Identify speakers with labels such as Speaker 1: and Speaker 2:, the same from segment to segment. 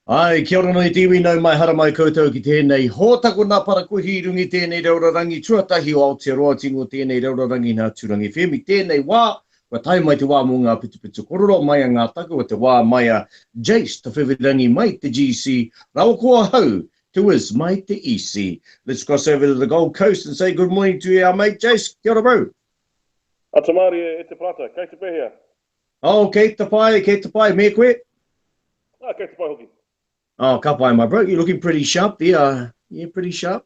Speaker 1: Ai, kia ora noi tiwi nau mai hara mai koutou ki tēnei hōtako nā parakuhi rungi tēnei raurarangi tuatahi o Aotearoa tingo tēnei raurarangi nā Turanga FM. I tēnei wā, wa tai mai te wā mō ngā pitu kōrero mai a ngā taku o te wā mai a Jase, te whiwirangi mai te GC, rau kua hau, te Wiz mai te EC. Let's cross over to the Gold Coast and say good morning to our mate Jase. Kia ora bro.
Speaker 2: Atamari e te prata, kei te pēhea.
Speaker 1: Oh, kei te pai, me koe?
Speaker 2: Kei te pai hoki.
Speaker 1: Oh, ka pai, my bro. You're looking pretty sharp there. Yeah, pretty sharp.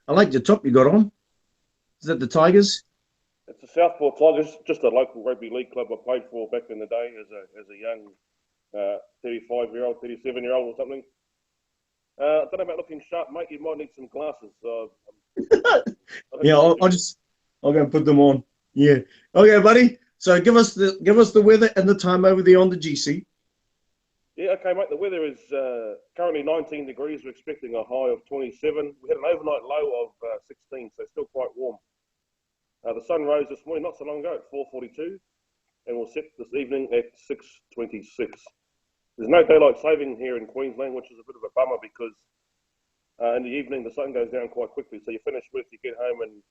Speaker 1: I like the top you got on. Is that the Tigers?
Speaker 2: It's the Southport Tigers, just a local rugby league club I played for back in the day as a young 35-year-old, 37-year-old or something. I don't know about looking sharp, mate. You might need some glasses.
Speaker 1: Yeah, I'll go and put them on. Yeah. Okay, buddy. So give us the weather and the time over there on the GC.
Speaker 2: Yeah, okay, mate. The weather is currently 19 degrees. We're expecting a high of 27. We had an overnight low of 16, so still quite warm. The sun rose this morning not so long ago at 4:42, and will set this evening at 6:26. There's no daylight saving here in Queensland, which is a bit of a bummer because in the evening the sun goes down quite quickly. So you finish work, you get home, and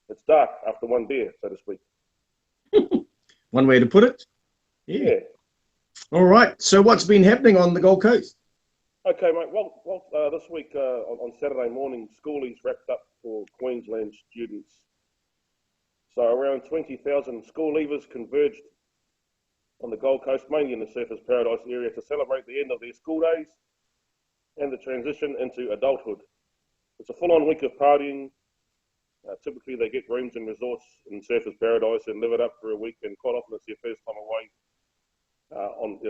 Speaker 2: it's dark after one beer, so to speak.
Speaker 1: One way to put it. Yeah. All right. So what's been happening on the Gold Coast?
Speaker 2: Okay, mate. Well, this week on Saturday morning, schoolies wrapped up for Queensland students. So around 20,000 school leavers converged on the Gold Coast, mainly in the Surfers Paradise area, to celebrate the end of their school days and the transition into adulthood. It's a full-on week of partying. Typically, they get rooms and resorts in Surfers Paradise and live it up for a week, and quite often it's their first time away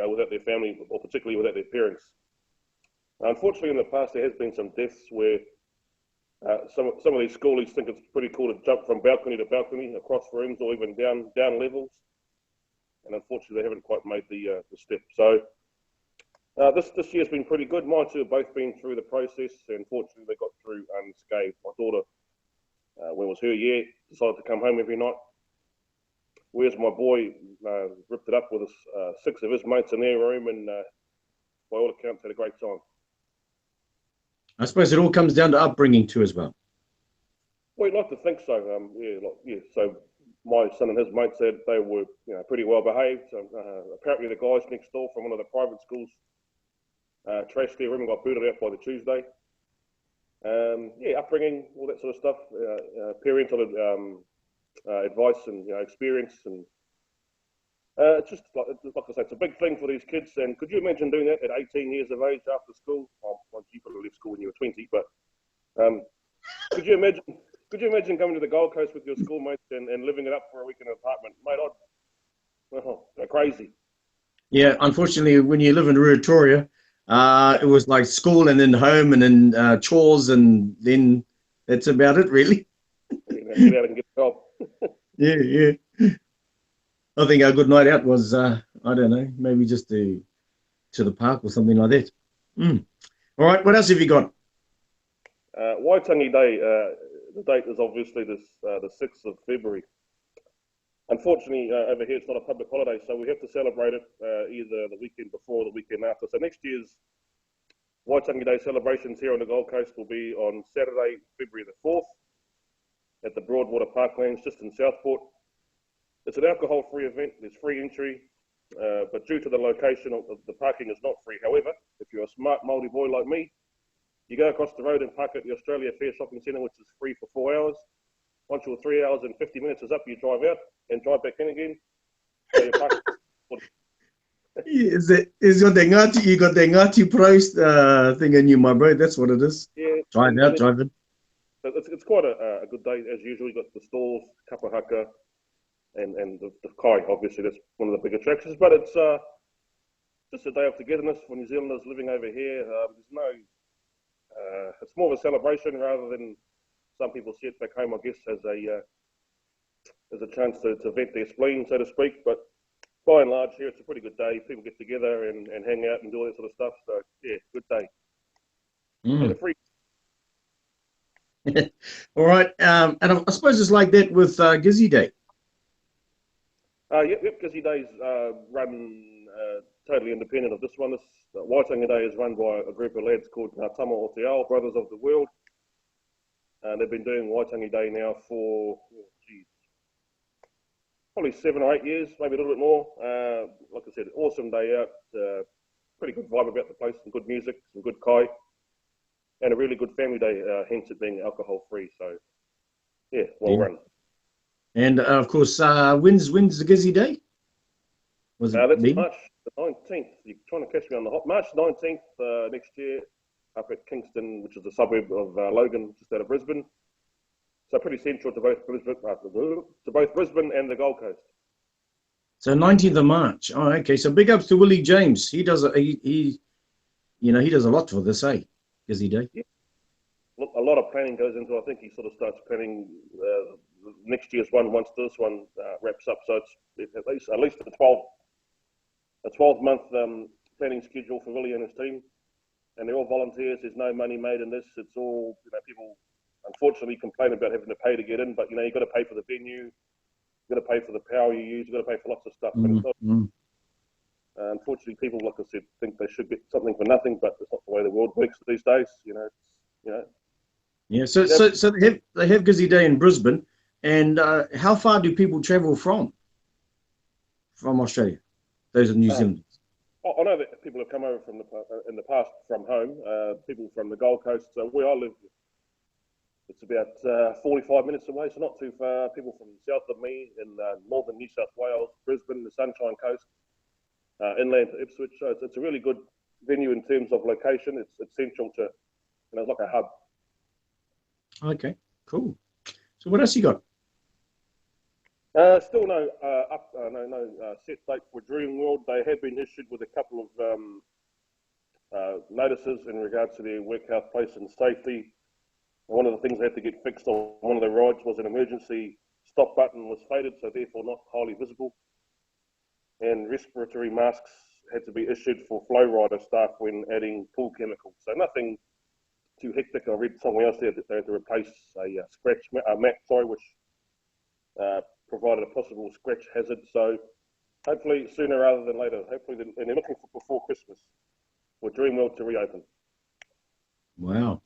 Speaker 2: without their family, or particularly without their parents. Unfortunately, in the past, there has been some deaths where some of these schoolies think it's pretty cool to jump from balcony to balcony, across rooms, or even down levels. And unfortunately, they haven't quite made the step. So this year's been pretty good. My two have both been through the process, and fortunately, they got through unscathed. My daughter, when it was her year, decided to come home every night. Whereas my boy ripped it up with 6 of his mates in their room, and by all accounts, had a great time.
Speaker 1: I suppose it all comes down to upbringing too, as well.
Speaker 2: Well, you'd like to think so. So my son and his mates said they were, pretty well behaved. So, apparently, the guys next door from one of the private schools trashed their room and got booted out by the Tuesday. Upbringing, all that sort of stuff. Parental advice and experience, and it's just like I say, it's a big thing for these kids. And could you imagine doing that at 18 years of age after school? Well, you probably left school when you were 20, but could you imagine coming to the Gold Coast with your schoolmates and living it up for a week in an apartment, mate? They're crazy.
Speaker 1: Yeah, unfortunately, when you live in Ruatoria, it was like school and then home and then chores, and then that's about it, really.
Speaker 2: Get out and get a job.
Speaker 1: Yeah. I think our good night out was, I don't know, maybe just to the park or something like that. All right, what else have you got?
Speaker 2: Waitangi Day, the date is obviously the 6th of February. Unfortunately, over here it's not a public holiday, so we have to celebrate it either the weekend before or the weekend after. So next year's Waitangi Day celebrations here on the Gold Coast will be on Saturday, February the 4th at the Broadwater Parklands, just in Southport. It's an alcohol-free event. There's free entry, but due to the location of the parking is not free. However, if you're a smart Māori boy like me, you go across the road and park at the Australia Fair Shopping Centre, which is free for 4 hours. Once your 3 hours and 50 minutes is up, you drive out and drive back in again. So you park.
Speaker 1: You got the Ngati price thing in you, my bro. That's what it is.
Speaker 2: Yeah.
Speaker 1: Drive out, drive in.
Speaker 2: It's quite a good day as usual. You've got the stalls, kapahaka, and the kai. Obviously, that's one of the big attractions. But it's just a day of togetherness for New Zealanders living over here. It's more of a celebration rather than some people see it back home, I guess, as a chance to vent their spleen, so to speak. But by and large, here it's a pretty good day. People get together and hang out and do all that sort of stuff. So yeah, good day. And a free.
Speaker 1: All right, and I suppose it's like that with Gizzy Day.
Speaker 2: Yep, Gizzy Days run totally independent of this one. This Waitangi Day is run by a group of lads called Tama o Te Ao, Brothers of the World. They've been doing Waitangi Day now for, probably 7 or 8 years, maybe a little bit more. Like I said, awesome day out. Pretty good vibe about the place, some good music, some good kai, and a really good family day, hence it being alcohol-free. So, yeah, well run.
Speaker 1: And, of course, when's the Gizzy Day? Was it
Speaker 2: that's
Speaker 1: maybe?
Speaker 2: March the 19th. You're trying to catch me on the hop. March 19th next year up at Kingston, which is a suburb of Logan, just out of Brisbane. So pretty central to both Brisbane and the Gold Coast.
Speaker 1: So 19th of March. Oh, okay. So big ups to Willie James. He does he does a lot for this, eh? Gizzy Day.
Speaker 2: Yeah. Look, a lot of planning goes into. I think he sort of starts planning next year's one once this one wraps up. So it's at least a 12-month planning schedule for Willie and his team, and they're all volunteers. There's no money made in this. It's all people. Unfortunately, complain about having to pay to get in, but you've got to pay for the venue, you've got to pay for the power you use, you've got to pay for lots of stuff. Unfortunately, people, like I said, think they should get something for nothing, but it's not the way the world works these days.
Speaker 1: Yeah. So they have Gizzy Day in Brisbane, and how far do people travel from Australia? Those are New Zealanders.
Speaker 2: I know that people have come over from in the past from home. People from the Gold Coast. So where I live, it's about 45 minutes away, so not too far. People from south of me in northern New South Wales, Brisbane, the Sunshine Coast, inland to Ipswich. So it's a really good venue in terms of location. It's central to, it's like a hub.
Speaker 1: Okay, cool. So what else you got?
Speaker 2: Still no set date for Dream World. They have been issued with a couple of notices in regards to their work, health, place and safety. One of the things they had to get fixed on one of the rides was an emergency stop button was faded, so therefore not highly visible. And respiratory masks had to be issued for flow rider staff when adding pool chemicals. So nothing too hectic. I read somewhere else there that they had to replace a scratch mat, which provided a possible scratch hazard. So hopefully sooner rather than later. Hopefully, and they're looking for before Christmas for Dreamworld to reopen. Wow.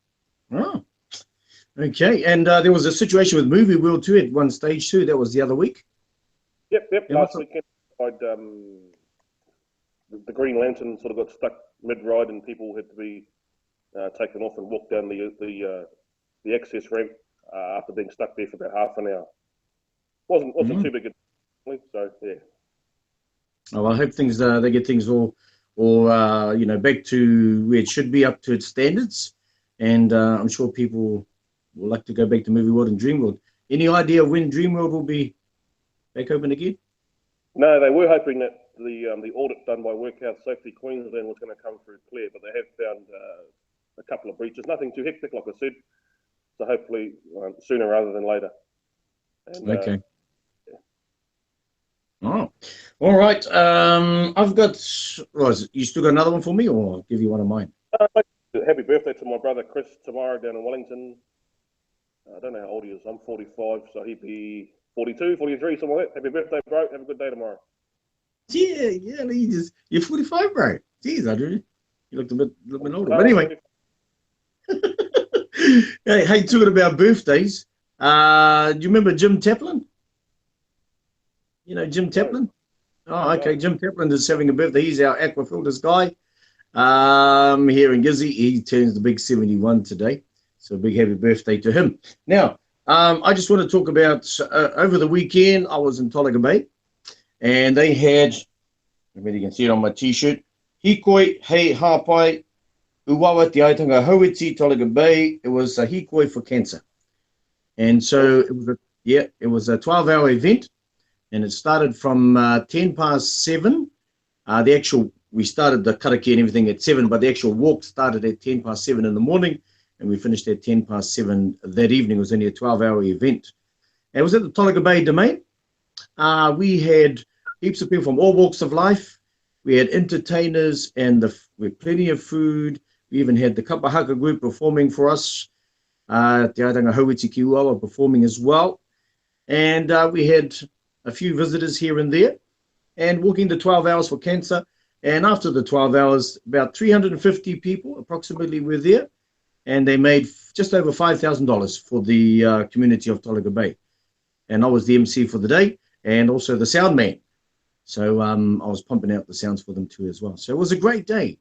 Speaker 1: Oh. Okay, and there was a situation with Movie World too at one stage too. That was the other week.
Speaker 2: Yep. Last weekend, the Green Lantern sort of got stuck mid-ride, and people had to be taken off and walk down the access ramp after being stuck there for about half an hour. Wasn't too big a deal, so yeah.
Speaker 1: Oh, I hope things they get things all back to where it should be, up to its standards, and I'm sure people will like to go back to Movie World and Dream World. Any idea of when Dream World will be back open again?
Speaker 2: No, they were hoping that the audit done by Work Health Safety Queensland was going to come through clear, but they have found a couple of breaches. Nothing too hectic, like I said. So hopefully sooner rather than later. And,
Speaker 1: okay. Oh, all right. I've got. You still got another one for me, or I'll give you one of mine?
Speaker 2: Happy birthday to my brother Chris tomorrow down in Wellington. I don't know how old he is. I'm 45, so he'd be 42, 43, something like that. Happy birthday, bro. Have a good day tomorrow.
Speaker 1: Yeah. You're 45, bro. Jeez, Andrew. You looked a bit older. But anyway. hey, talking about birthdays. Do you remember Jim Taplin? You know Jim Taplin? Oh, okay. Jim Taplin is having a birthday. He's our aquafilters guy here in Gizzy. He turns the big 71 today. So a big happy birthday to him. Now, I just want to talk about, over the weekend, I was in Turanga Bay, and they had, maybe you can see it on my T-shirt, Hikoi Hei Hapai Uwawa Te Aitanga Hauiti Turanga Bay. It was a Hikoi for cancer. And so it was a 12-hour event, and it started from 7:10. We started the karakia and everything at 7, but the actual walk started at 7:10 in the morning, and we finished at 7:10 that evening. It was only a 12-hour event. And it was at the Turanga Bay Domain. We had heaps of people from all walks of life. We had entertainers, and we had plenty of food. We even had the Kapahaka group performing for us. Te Aitanga Hauiti ki Uawa performing as well. And we had a few visitors here and there. And walking the 12 hours for cancer, And after the 12 hours, about 350 people approximately were there, and they made just over $5,000 for the community of Turanga Bay. And I was the MC for the day, and also the sound man. So I was pumping out the sounds for them too as well. So it was a great day.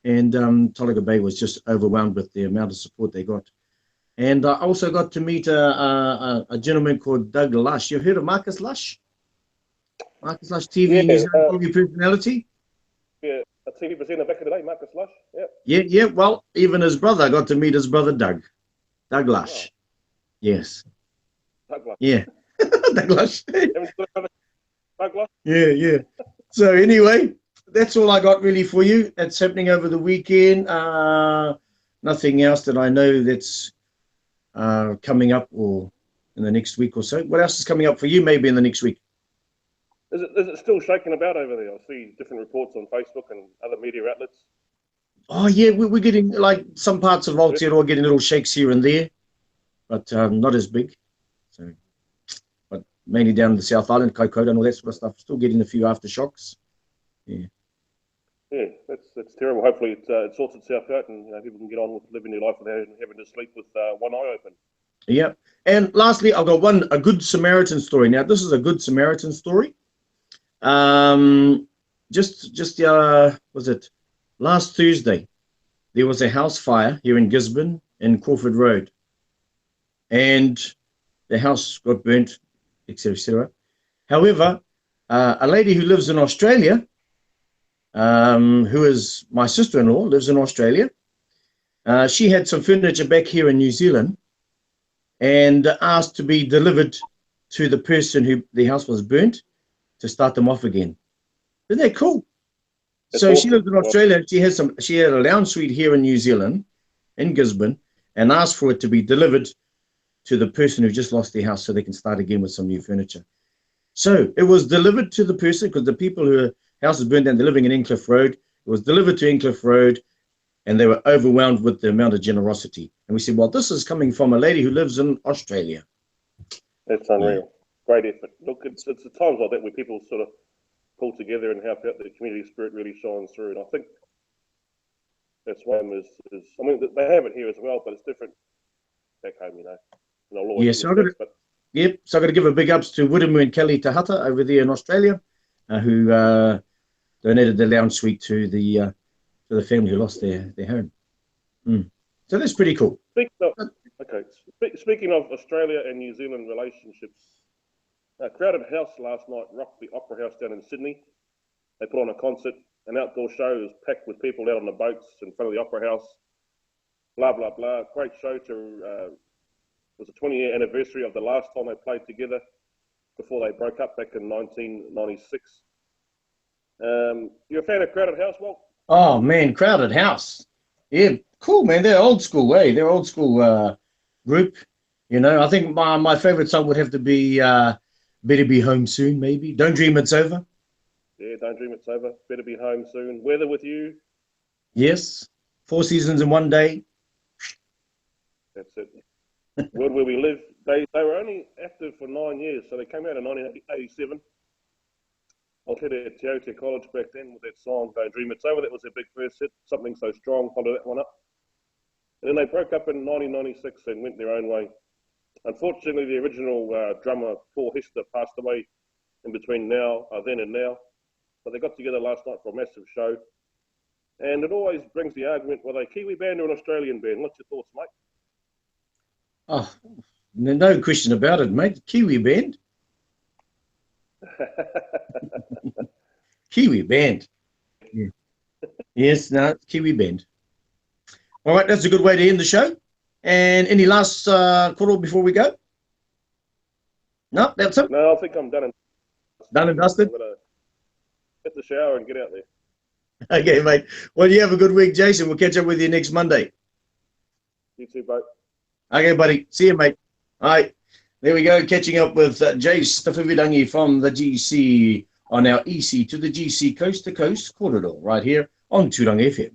Speaker 1: And Turanga Bay was just overwhelmed with the amount of support they got. And I also got to meet a gentleman called Doug Lush. You've heard of Marcus Lush? Marcus Lush, TV New Zealand personality.
Speaker 2: Yeah, a TV presenter back in the day, Marcus Lush.
Speaker 1: Yeah. Well, even his brother, I got to meet his brother Doug Lush. Oh. Yes.
Speaker 2: Doug Lush.
Speaker 1: Yeah. Doug Lush.
Speaker 2: Doug Lush.
Speaker 1: Yeah. So anyway, that's all I got really for you. That's happening over the weekend. Nothing else that I know that's coming up or in the next week or so. What else is coming up for you maybe in the next week?
Speaker 2: Is it still shaking about over there? I see different reports on Facebook and other media outlets.
Speaker 1: Oh, yeah, we're getting, like, some parts of Aotearoa getting little shakes here and there, but not as big. So, but mainly down in the South Island, Kaikoura and all that sort of stuff, still getting a few aftershocks. Yeah.
Speaker 2: Yeah, that's terrible. Hopefully it sorts itself out and people can get on with living their life without having to sleep with one eye open.
Speaker 1: Yeah. And lastly, I've got a Good Samaritan story. Now, this is a Good Samaritan story. Was it last Thursday? There was a house fire here in Gisborne in Crawford Road, and the house got burnt, etc., etc. However, a lady who lives in Australia, who is my sister-in-law, lives in Australia. She had some furniture back here in New Zealand, and asked to be delivered to the person who the house was burnt, to start them off again. Isn't that cool? That's so awesome. She lives in Australia. She had a lounge suite here in New Zealand, in Gisborne, and asked for it to be delivered to the person who just lost their house so they can start again with some new furniture. So it was delivered to the person, because the people whose house was burned down, they're living in Incliff Road. It was delivered to Incliff Road, and they were overwhelmed with the amount of generosity. And we said, well, this is coming from a lady who lives in Australia.
Speaker 2: That's unreal. Yeah. Great effort. Look, it's the times like that where people sort of pull together and help out. The community spirit really shines through, and I think that's one is I mean, they have it here as well, but it's different back home, you know.
Speaker 1: Yeah, so I've got to give a big ups to Wiremu and Kelly Tahata over there in Australia, who donated the lounge suite to the family who lost their home. So that's pretty cool.
Speaker 2: Speaking of Australia and New Zealand relationships, a crowded house last night rocked the Opera House down in Sydney. They put on a concert, an outdoor show. It was packed with people out on the boats in front of the Opera House. Blah, blah, blah. Great show it was the 20-year anniversary of the last time they played together before they broke up back in 1996. You a fan of Crowded House, Walt?
Speaker 1: Oh, man, Crowded House. Yeah, cool, man. They're old school, eh? They're old school group. You know, I think my favorite song would have to be Better Be Home Soon, maybe. Don't Dream It's Over.
Speaker 2: Yeah, Don't Dream It's Over. Better Be Home Soon. Weather With You.
Speaker 1: Yes. 4 Seasons in One Day.
Speaker 2: That's it. World Where We Live. They were only active for 9 years, so they came out in 1987. I was at Te Aute College back then with that song, Don't Dream It's Over. That was their big first hit. Something So Strong followed that one up. And then they broke up in 1996 and went their own way. Unfortunately, the original drummer, Paul Hester, passed away in between then and now. But they got together last night for a massive show. And it always brings the argument, were they a Kiwi band or an Australian band? What's your thoughts, mate?
Speaker 1: Oh, no question about it, mate. Kiwi band. Kiwi band. Yeah. Yes, no, Kiwi band. All right, that's a good way to end the show. And any last kōrero before we go? No, that's it?
Speaker 2: No, I think I'm done.
Speaker 1: Done and dusted?
Speaker 2: I'm going to hit the shower and get out there.
Speaker 1: Okay, mate. Well, you have a good week, Jason. We'll catch up with you next Monday.
Speaker 2: You too, mate.
Speaker 1: Okay, buddy. See you, mate. All right. There we go. Catching up with Jase T from the GC on our EC to the GC Coast to Coast kōrero right here on Turanga FM.